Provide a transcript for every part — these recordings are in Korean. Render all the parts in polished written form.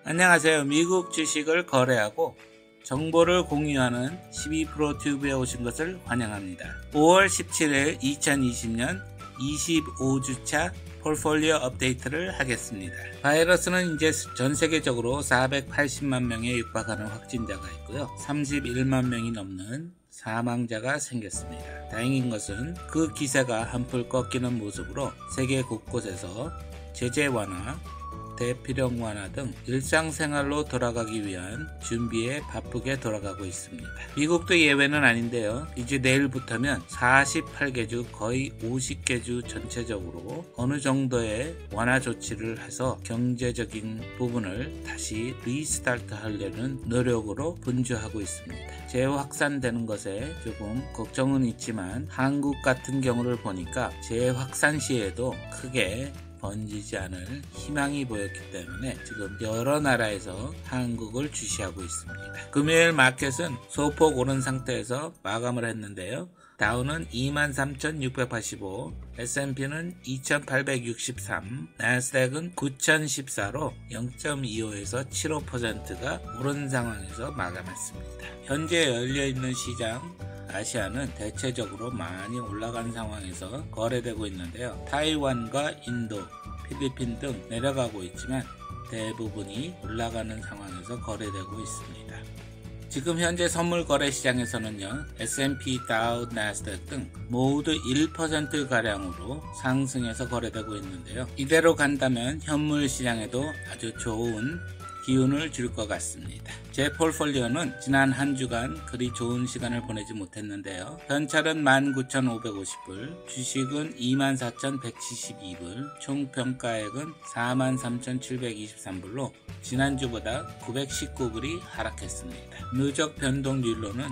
안녕하세요. 미국 주식을 거래하고 정보를 공유하는 12프로 튜브에 오신 것을 환영합니다. 5월 17일 2020년 25주차 포트폴리오 업데이트를 하겠습니다. 바이러스는 이제 전 세계적으로 480만 명에 육박하는 확진자가 있고요. 31만 명이 넘는 사망자가 생겼습니다. 다행인 것은 그 기세가 한풀 꺾이는 모습으로 세계 곳곳에서 제재 완화, 대피령 완화 등 일상생활로 돌아가기 위한 준비에 바쁘게 돌아가고 있습니다. 미국도 예외는 아닌데요. 이제 내일부터면 48개 주 거의 50개 주 전체적으로 어느 정도의 완화 조치를 해서 경제적인 부분을 다시 리스타트 하려는 노력으로 분주하고 있습니다. 재확산되는 것에 조금 걱정은 있지만 한국 같은 경우를 보니까 재확산 시에도 크게 번지지 않을 희망이 보였기 때문에 지금 여러 나라에서 한국을 주시하고 있습니다. 금요일 마켓은 소폭 오른 상태에서 마감을 했는데요. 다우는 23,685, S&P는 2,863, 나스닥은 9,014로 0.25에서 75%가 오른 상황에서 마감했습니다. 현재 열려있는 시장 아시아는 대체적으로 많이 올라간 상황에서 거래되고 있는데요. 타이완과 인도, 필리핀 등 내려가고 있지만 대부분이 올라가는 상황에서 거래되고 있습니다. 지금 현재 선물 거래 시장에서는요, S&P, 다우, 나스닥 등 모두 1%가량으로 상승해서 거래되고 있는데요. 이대로 간다면 현물 시장에도 아주 좋은 기운을 줄 것 같습니다. 제 포트폴리오는 지난 한 주간 그리 좋은 시간을 보내지 못했는데요. 현찰은 19,550불, 주식은 24,172불, 총 평가액은 43,723불로 지난주보다 919불이 하락했습니다. 누적 변동률로는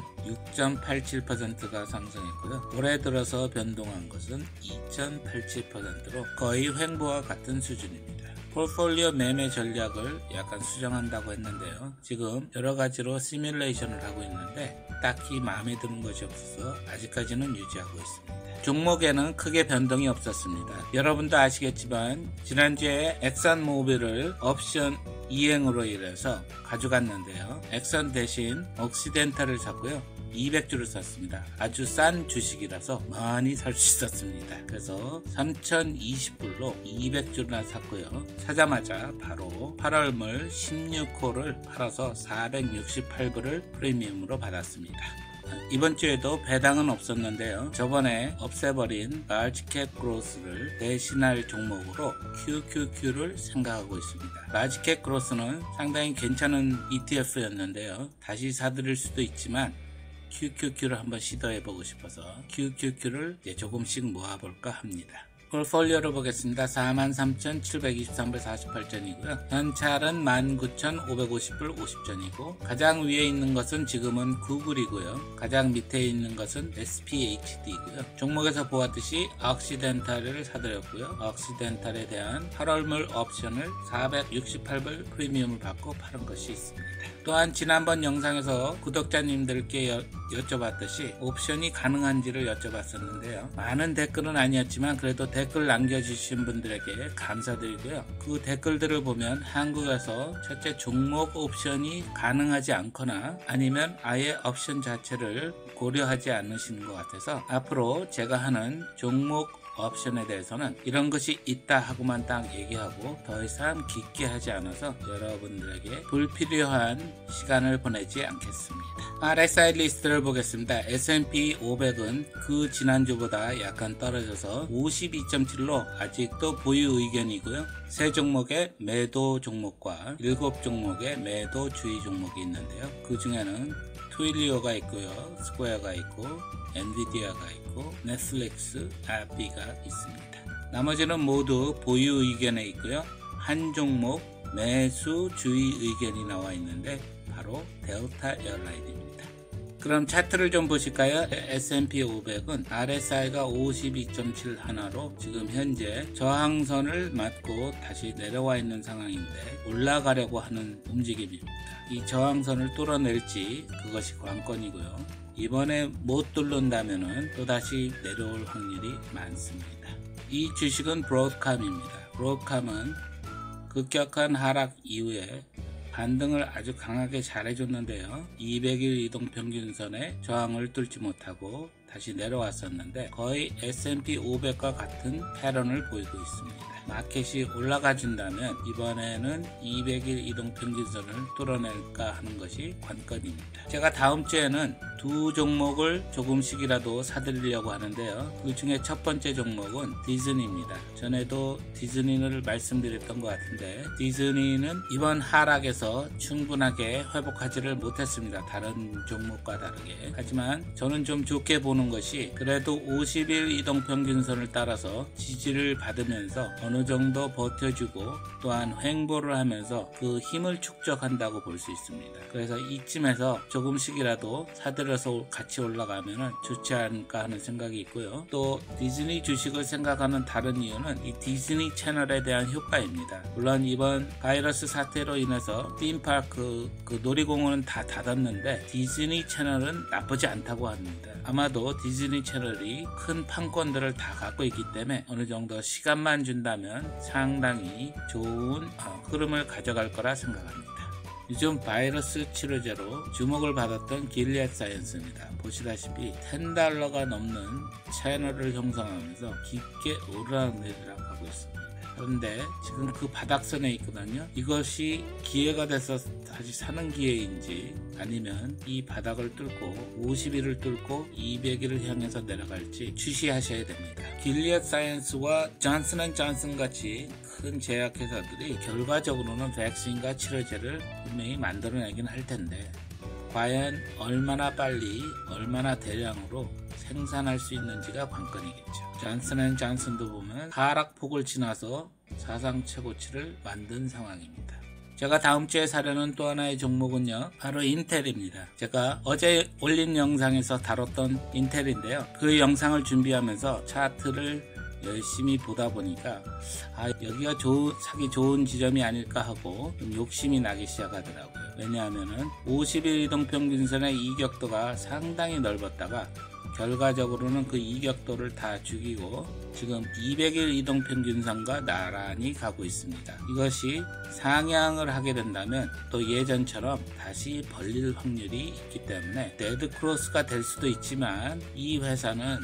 6.87%가 상승했고요. 올해 들어서 변동한 것은 2.87%로 거의 횡보와 같은 수준입니다. 포트폴리오 매매 전략을 약간 수정한다고 했는데요. 지금 여러가지로 시뮬레이션을 하고 있는데 딱히 마음에 드는 것이 없어서 아직까지는 유지하고 있습니다. 종목에는 크게 변동이 없었습니다. 여러분도 아시겠지만 지난주에 엑산모빌을 옵션 이행으로 인해서 가져갔는데요. 엑선 대신 옥시덴탈을 샀고요. 200주를 샀습니다. 아주 싼 주식이라서 많이 살 수 있었습니다. 그래서 3,020불로 200주나 샀고요. 사자마자 바로 8월 말 16호를 팔아서 468불을 프리미엄으로 받았습니다. 이번 주에도 배당은 없었는데요. 저번에 없애버린 라지캡 그로스를 대신할 종목으로 QQQ를 생각하고 있습니다. 라지캡 그로스는 상당히 괜찮은 ETF였는데요. 다시 사들일 수도 있지만 QQQ를 한번 시도해보고 싶어서 QQQ를 이제 조금씩 모아볼까 합니다. 포트폴리오를 보겠습니다. 43,723불 48전이고요. 현찰은 19,550불 50전이고 가장 위에 있는 것은 지금은 구글이고요. 가장 밑에 있는 것은 SPHD이고요. 종목에서 보았듯이 옥시덴탈을 사들였고요. 옥시덴탈에 대한 8월물 옵션을 468불 프리미엄을 받고 팔은 것이 있습니다. 또한 지난번 영상에서 구독자님들께 여쭤봤듯이 옵션이 가능한지를 여쭤봤었는데요. 많은 댓글은 아니었지만 그래도 댓글 남겨주신 분들에게 감사드리고요. 그 댓글들을 보면 한국에서 첫째 종목 옵션이 가능하지 않거나 아니면 아예 옵션 자체를 고려하지 않으시는 것 같아서 앞으로 제가 하는 종목 옵션에 대해서는 이런 것이 있다 하고만 딱 얘기하고 더 이상 깊게 하지 않아서 여러분들에게 불필요한 시간을 보내지 않겠습니다. RSI 리스트를 보겠습니다. S&P 500은 그 지난주보다 약간 떨어져서 52.7로 아직도 보유 의견이고요. 3종목의 매도 종목과 7종목의 매도 주의 종목이 있는데요. 그 중에는 트윌리오가 있고요. 스퀘어가 있고 엔비디아가 있고 넷플릭스, 애플가 있습니다. 나머지는 모두 보유 의견에 있고요. 한 종목 매수 주의 의견이 나와 있는데 바로 델타 에어라인입니다. 그럼 차트를 좀 보실까요? S&P 500은 RSI가 52.7 하나로 지금 현재 저항선을 맞고 다시 내려와 있는 상황인데 올라가려고 하는 움직임입니다. 이 저항선을 뚫어낼지 그것이 관건이고요. 이번에 못 뚫는다면 또다시 내려올 확률이 많습니다. 이 주식은 브로드캄입니다. 브로드캄은 급격한 하락 이후에 반등을 아주 강하게 잘해줬는데요. 200일 이동평균선의 저항을 뚫지 못하고 다시 내려왔었는데 거의 S&P 500과 같은 패런을 보이고 있습니다. 마켓이 올라가 준다면 이번에는 200일 이동평균선을 뚫어낼까 하는 것이 관건입니다. 제가 다음 주에는 두 종목을 조금씩이라도 사드리려고 하는데요. 그 중에 첫 번째 종목은 디즈니입니다. 전에도 디즈니를 말씀드렸던 것 같은데 디즈니는 이번 하락에서 충분하게 회복하지를 못했습니다. 다른 종목과 다르게. 하지만 저는 좀 좋게 보는 것이 그래도 50일 이동평균선을 따라서 지지를 받으면서 어느 정도 버텨주고 또한 횡보를 하면서 그 힘을 축적한다고 볼 수 있습니다. 그래서 이쯤에서 조금씩이라도 사들여서 같이 올라가면 좋지 않을까 하는 생각이 있고요. 또 디즈니 주식을 생각하는 다른 이유는 이 디즈니 채널에 대한 효과입니다. 물론 이번 바이러스 사태로 인해서 팀파크 그 놀이공원은 다 닫았는데 디즈니 채널은 나쁘지 않다고 합니다. 아마도 디즈니 채널이 큰 판권들을 다 갖고 있기 때문에 어느 정도 시간만 준다면 상당히 좋은 흐름을 가져갈 거라 생각합니다. 요즘 바이러스 치료제로 주목을 받았던 길리앗 사이언스입니다. 보시다시피 $10가 넘는 채널을 형성하면서 깊게 오르락내리락 하고 있습니다. 그런데 지금 그 바닥선에 있거든요. 이것이 기회가 돼서 다시 사는 기회인지 아니면 이 바닥을 뚫고 50일을 뚫고 200일을 향해서 내려갈지 주시하셔야 됩니다. 길리앗 사이언스와 존슨앤존슨 같이 큰 제약회사들이 결과적으로는 백신과 치료제를 분명히 만들어내긴 할 텐데 과연 얼마나 빨리 얼마나 대량으로 생산할 수 있는지가 관건이겠죠. 존슨앤존슨도 보면 하락폭을 지나서 사상 최고치를 만든 상황입니다. 제가 다음 주에 사려는 또 하나의 종목은요, 바로 인텔입니다. 제가 어제 올린 영상에서 다뤘던 인텔인데요. 그 영상을 준비하면서 차트를 열심히 보다 보니까 여기가 사기 좋은 지점이 아닐까 하고 좀 욕심이 나기 시작하더라고요. 왜냐하면은 50일 이동평균선의 이격도가 상당히 넓었다가 결과적으로는 그 이격도를 다 죽이고 지금 200일 이동평균선과 나란히 가고 있습니다. 이것이 상향을 하게 된다면 또 예전처럼 다시 벌릴 확률이 있기 때문에 데드크로스가 될 수도 있지만 이 회사는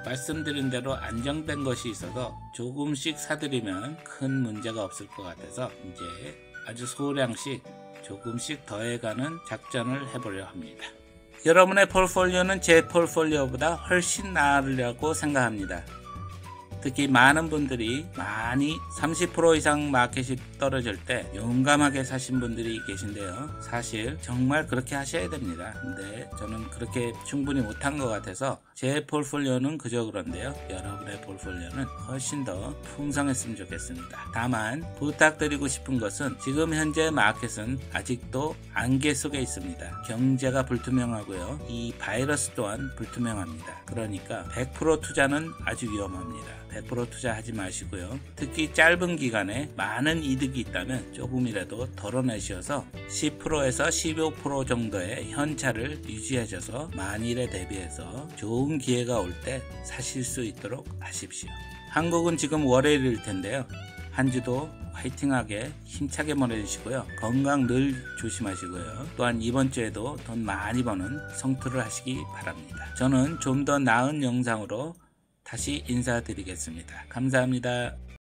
말씀드린 대로 안정된 것이 있어서 조금씩 사들이면 큰 문제가 없을 것 같아서 이제 아주 소량씩 조금씩 더해가는 작전을 해보려 합니다. 여러분의 폴폴리오는 제 폴폴리오보다 훨씬 나으려고 생각합니다. 특히 많은 분들이 많이 30% 이상 마켓이 떨어질 때 용감하게 사신 분들이 계신데요. 사실 정말 그렇게 하셔야 됩니다. 근데 저는 그렇게 충분히 못한 것 같아서 제 폴폴리오는 그저 그런데요. 여러분의 폴폴리오는 훨씬 더 풍성했으면 좋겠습니다. 다만 부탁드리고 싶은 것은 지금 현재 마켓은 아직도 안개 속에 있습니다. 경제가 불투명하고요. 이 바이러스 또한 불투명합니다. 그러니까 100% 투자는 아주 위험합니다. 100% 투자하지 마시고요. 특히 짧은 기간에 많은 이득이 있다면 조금이라도 덜어내셔서 10%에서 15% 정도의 현차를 유지하셔서 만일에 대비해서 좋은 기회가 올 때 사실 수 있도록 하십시오. 한국은 지금 월요일일 텐데요. 한 주도 화이팅하게 힘차게 보내주시고요. 건강 늘 조심하시고요. 또한 이번 주에도 돈 많이 버는 성투를 하시기 바랍니다. 저는 좀 더 나은 영상으로 다시 인사드리겠습니다. 감사합니다.